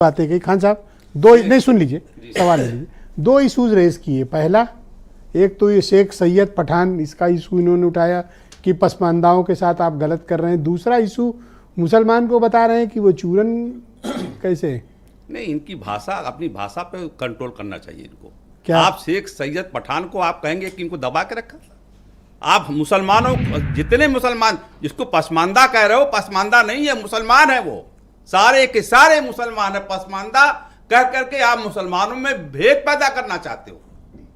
बातें कही। खान साहब दो नहीं सुन लीजिए, सवाल ले लीजिए। दो इशूज रेज किए। पहला एक तो ये शेख सैयद पठान, इसका इशू इन्होंने उठाया कि पसमानदाओं के साथ आप गलत कर रहे हैं। दूसरा इशू मुसलमान को बता रहे हैं कि वो चूरन कैसे नहीं, इनकी भाषा, अपनी भाषा पे कंट्रोल करना चाहिए इनको। क्या आप शेख सैयद पठान को आप कहेंगे कि इनको दबा के रखा? आप मुसलमानों, जितने मुसलमान, जिसको पसमानदा कह रहे हो, पसमानदा नहीं है, मुसलमान है वो। सारे के सारे मुसलमान है। पसमानदा कह करके आप मुसलमानों में भेद पैदा करना चाहते हो।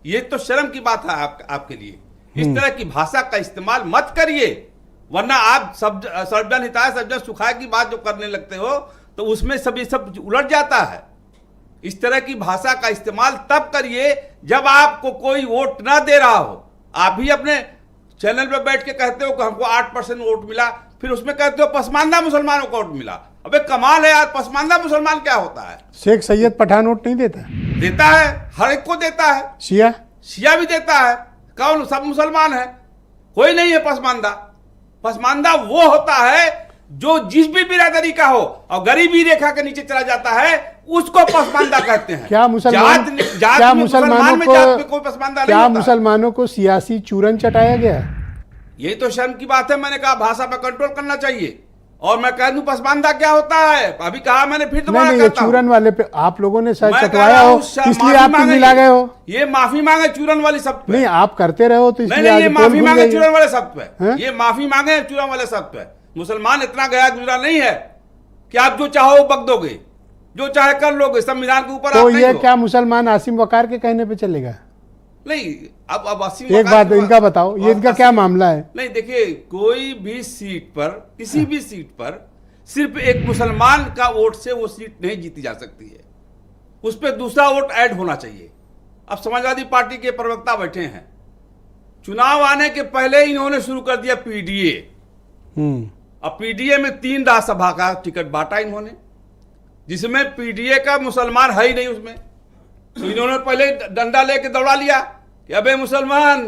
ये तो शर्म की बात है आपके लिए। इस तरह की भाषा का इस्तेमाल मत करिए, वरना आप सर्वजन हिताय सर्वजन सुखाय की बात जो करने लगते हो तो उसमें सब ये सब उलट जाता है। इस तरह की भाषा का इस्तेमाल तब करिए जब आपको कोई वोट ना दे रहा हो। आप भी अपने चैनल पे बैठ के कहते हो कि हमको 8% वोट मिला, फिर उसमें कहते हो पसमानदा मुसलमानों को वोट मिला। अबे कमाल है यार, पसमानदा मुसलमान क्या होता है? शेख सैयद पठान वोट नहीं देता? देता है, हर एक को देता है। शिया भी देता है। कौन? सब मुसलमान है, कोई नहीं है पसमानदा। पसमानदा वो होता है जो जिस भी बिरादरी का हो और गरीबी रेखा के नीचे चला जाता है, उसको पसमानदा कहते हैं। क्या मुसलमानों को क्या मुसलमानों को सियासी चूरन चटाया गया? यही तो शर्म की बात है। मैंने कहा भाषा पर कंट्रोल करना चाहिए। और मैं कह दूं पसमानदा क्या होता है, अभी कहा मैंने, फिर दोबारा नहीं, कहता हूं। चूरन वाले पे आप लोगों ने शायद चटवाया हो, इसलिए आप मिला गए हो। ये माफी मांगे चूरन वाली सब पे। नहीं, आप करते रहे हो तो इसलिए नहीं, ये माफी मांगे चूरन वाले सब पे। ये माफी मांगे चूरन वाले सब पे। मुसलमान इतना गया गुजरा नहीं है कि आप जो चाहो बक दोगे, जो चाहे कर लोगे, संविधान के ऊपर। तो ये क्या मुसलमान आसिम वकार के कहने पे चलेगा? नहीं, अब आसिम एक बात इनका बताओ, ये इनका क्या मामला है? नहीं देखिए, कोई भी सीट पर, किसी भी सीट पर सिर्फ एक मुसलमान का वोट से वो सीट नहीं जीती जा सकती है। उस पर दूसरा वोट ऐड होना चाहिए। अब समाजवादी पार्टी के प्रवक्ता बैठे हैं, चुनाव आने के पहले इन्होंने शुरू कर दिया पीडीए। अब पीडीए में 3 राज्यसभा का टिकट बांटा इन्होंने, जिसमें पीडीए का मुसलमान है ही नहीं उसमें। तो इन्होंने पहले डंडा लेके दौड़ा लिया कि अबे मुसलमान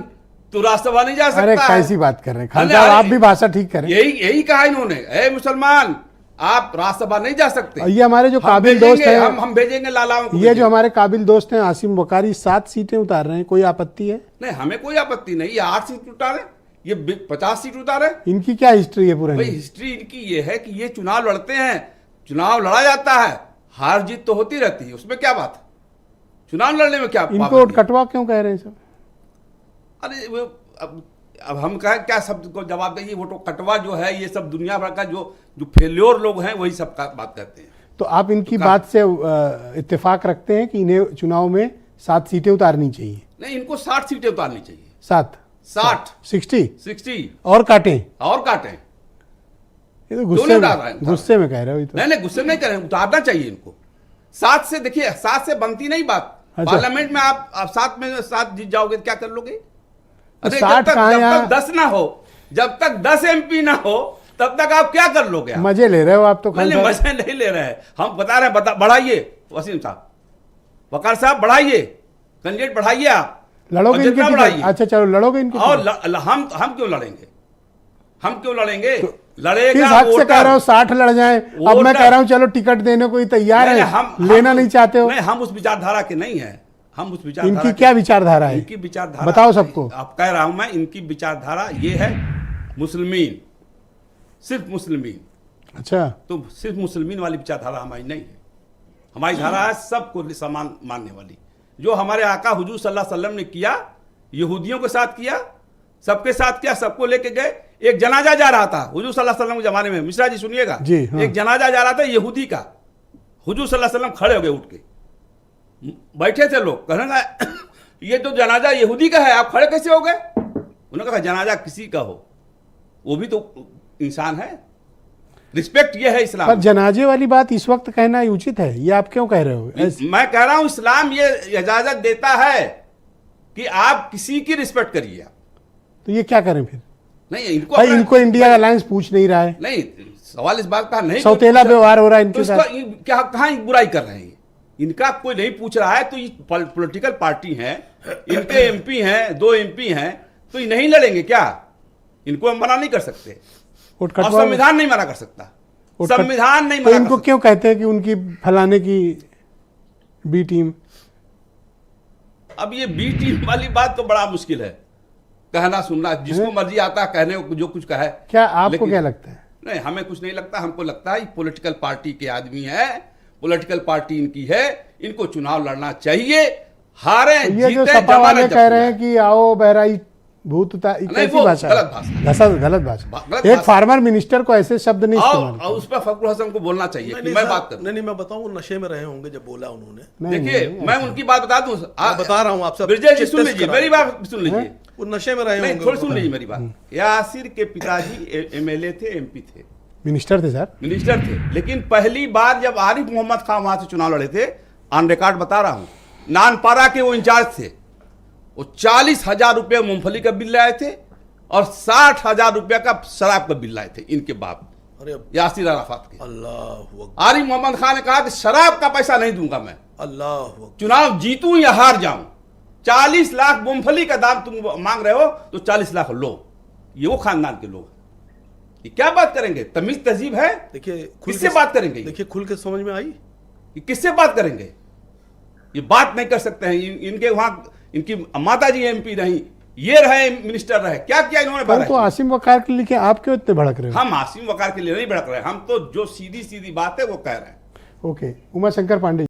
तू राज्यसभा नहीं जा सकता। अरे कैसी बात कर रहे हैं खान साहब, आप भी भाषा ठीक करें। यही कहा इन्होंने, ए मुसलमान आप राज्यसभा नहीं जा सकते। ये हमारे जो काबिल दोस्त हैं, हम भेजेंगे लालाओं को। ये जो हमारे काबिल दोस्त हैं आसिम वकारी 7 सीटें उतार रहे हैं, कोई आपत्ति है? नहीं, हमें कोई आपत्ति नहीं। ये 8 सीट उतारे, ये 50 सीट उतारे। इनकी क्या हिस्ट्री है पुरानी? भाई हिस्ट्री इनकी ये है कि ये चुनाव लड़ते हैं, चुनाव लड़ा जाता है, हार जीत तो होती रहती है, उसमें क्या बात है? चुनाव लड़ने में क्या? इनको कटवा क्यों कह रहे हैं सब? अरे वो अब हम कहें क्या शब्द को जवाब देंगे? वो तो कटवा जो है, ये सब दुनिया भर का जो फेल्योर लोग हैं वही सब का बात करते हैं। तो आप इनकी बात से इत्तेफाक रखते हैं कि इन्हें चुनाव में 7 सीटें उतारनी चाहिए? नहीं, इनको 60 सीटें उतारनी चाहिए। 60 60 और काटें। ये तो गुस्से में कह रहे हो। नहीं, गुस्से में नहीं कह रहे, उतारना चाहिए इनको। 7 से देखिए, 7 से बनती नहीं बात। अच्छा। पार्लियामेंट में आप 7 में 7 जीत जाओगे, क्या कर लोगे? अरे जब तक 10 ना हो, जब तक 10 MP ना हो, तब तक आप क्या कर लोगे? मजे ले रहे हो आप तो। मजे नहीं ले रहे हैं, हम बता रहे हैं। बढ़ाइए वसीम साहब, वकार साहब, बढ़ाइए, कैंडिडेट बढ़ाइए। आप लड़ोगे इनके? अच्छा चलो, लड़ोगे इनके। और हम क्यों लड़ेंगे? हम क्यों लड़ेंगे? लड़ेगा किस हक से कह रहा हूं 60 लड़ जाएं? अब मैं कह रहा हूं चलो टिकट देने को ही तैयार है, लेना नहीं चाहते हो? नहीं, हम उस विचारधारा के नहीं है। हम उस विचारधारा, इनकी क्या विचारधारा है? इनकी विचारधारा बताओ सबको। आप कह रहा हूं मैं, इनकी विचारधारा ये है मुस्लिमीन, सिर्फ मुस्लिमीन। अच्छा, तो सिर्फ मुस्लिमीन वाली विचारधारा हमारी नहीं है। हमारी धारा है सबको समान मानने वाली। जो हमारे आका हुजूर सल्लल्लाहु अलैहि वसल्लम ने किया, यहूदियों के साथ किया, सबके साथ किया, सबको लेके गए। एक जनाजा जा रहा था हुजूर सल्लल्लाहु अलैहि वसल्लम के जमाने में, मिश्रा जी सुनिएगा जी, हाँ। एक जनाजा जा रहा था यहूदी का। हुजूर सल्लल्लाहु अलैहि वसल्लम खड़े हो गए, उठ के बैठे थे लोग, कहने ये तो जनाजा यहूदी का है, आप खड़े कैसे हो गए? उन्होंने कहा जनाजा किसी का हो, वो भी तो इंसान है, रिस्पेक्ट ये है इस्लाम। पर जनाजे वाली बात इस वक्त कहना उचित है, ये आप क्यों कह रहे हो? मैं कह रहा हूं इस्लाम ये इजाजत देता है कि आप किसी की रिस्पेक्ट करिए। तो ये क्या करें फिर? नहीं, इनको इंडिया अलायंस पूछ नहीं रहा है। नहीं, सवाल इस बात का नहीं, सौतेला व्यवहार हो रहा है इनके साथ। क्या कहां बुराई कर रहे हैं? इनका कोई नहीं पूछ रहा है। तो ये पॉलिटिकल पार्टी है, इनके MP हैं, 2 MP हैं, तो ये नहीं लड़ेंगे क्या? इनको हम मना नहीं कर सकते, और संविधान नहीं मना कर सकता। वो संविधान नहीं तो मना इनको कर क्यों कहते हैं कि उनकी फलाने की बी टीम? सकता। अब ये बी टीम वाली बात तो बड़ा मुश्किल है कहना सुनना, जिसको मर्जी आता है कहने को जो कुछ कहे। क्या आपको लेकिन- क्या लगता है? नहीं, हमें कुछ नहीं लगता। हमको लगता है पॉलिटिकल पार्टी के आदमी है, पॉलिटिकल पार्टी इनकी है, इनको चुनाव लड़ना चाहिए। हारे तो ये जो जीते सपा वाले कह रहे हैं कि आओ बहराई भूत कैसी वो भाषा गलत भाषा है। गलत भाषा। गलत एक भाषा। फार्मर मिनिस्टर को ऐसे शब्द नहीं इस्तेमाल और उस पर फखरुल हसन को बोलना चाहिए कि नहीं मैं सर, बात करूं। नहीं मैं बताऊं, वो नशे में रहे होंगे जब बोला उन्होंने। नहीं, देखिए नहीं, मैं उनकी बात बता दूं। मैं बता रहा हूं आपसे, ब्रिजेश जी टेस्ट सुन लीजिए, करा। मेरी बात सुन लीजिए। वो नशे में रहे नहीं, होंगे। थोड़ी सुन लीजिए मेरी बात। यासिर के पिताजी एमएलए थे, एमपी थे, मिनिस्टर थे सर। मिनिस्टर थे। लेकिन पहली बार जब आरिफ मोहम्मद खान वहां से चुनाव लड़े थे, ऑन रिकॉर्ड बता रहा हूं, नानपारा के वो इंचार्ज थे। वो 40,000 रुपये मूंगफली का बिल लाए थे और 60,000 रुपये का शराब का बिल लाए थे इनके बाप अरे यासिर अराफात के। अल्लाह आरिफ मोहम्मद खान ने कहा कि शराब का पैसा नहीं दूंगा मैं, अल्लाह। चुनाव जीतूं या हार जाऊं। 40 लाख मूंगफली का दाम तुम मांग रहे हो तो 40 लाख लो। ये वो खानदान के लोग, ये क्या बात करेंगे? तमीज तहजीब है? देखिए किससे बात करेंगे? देखिए खुल के समझ में आई। ये किससे बात करेंगे? ये बात नहीं कर सकते हैं। इनके वहां इनकी माता जी एमपी रही, ये रहे मिनिस्टर रहे, क्या किया इन्होंने? पर तो आसिम वकार के लिए आप क्यों इतने भड़क रहे हो? हम आसिम वकार के लिए नहीं भड़क रहे, हम तो जो सीधी सीधी बात है वो कह रहे हैं। ओके, उमा शंकर पांडे।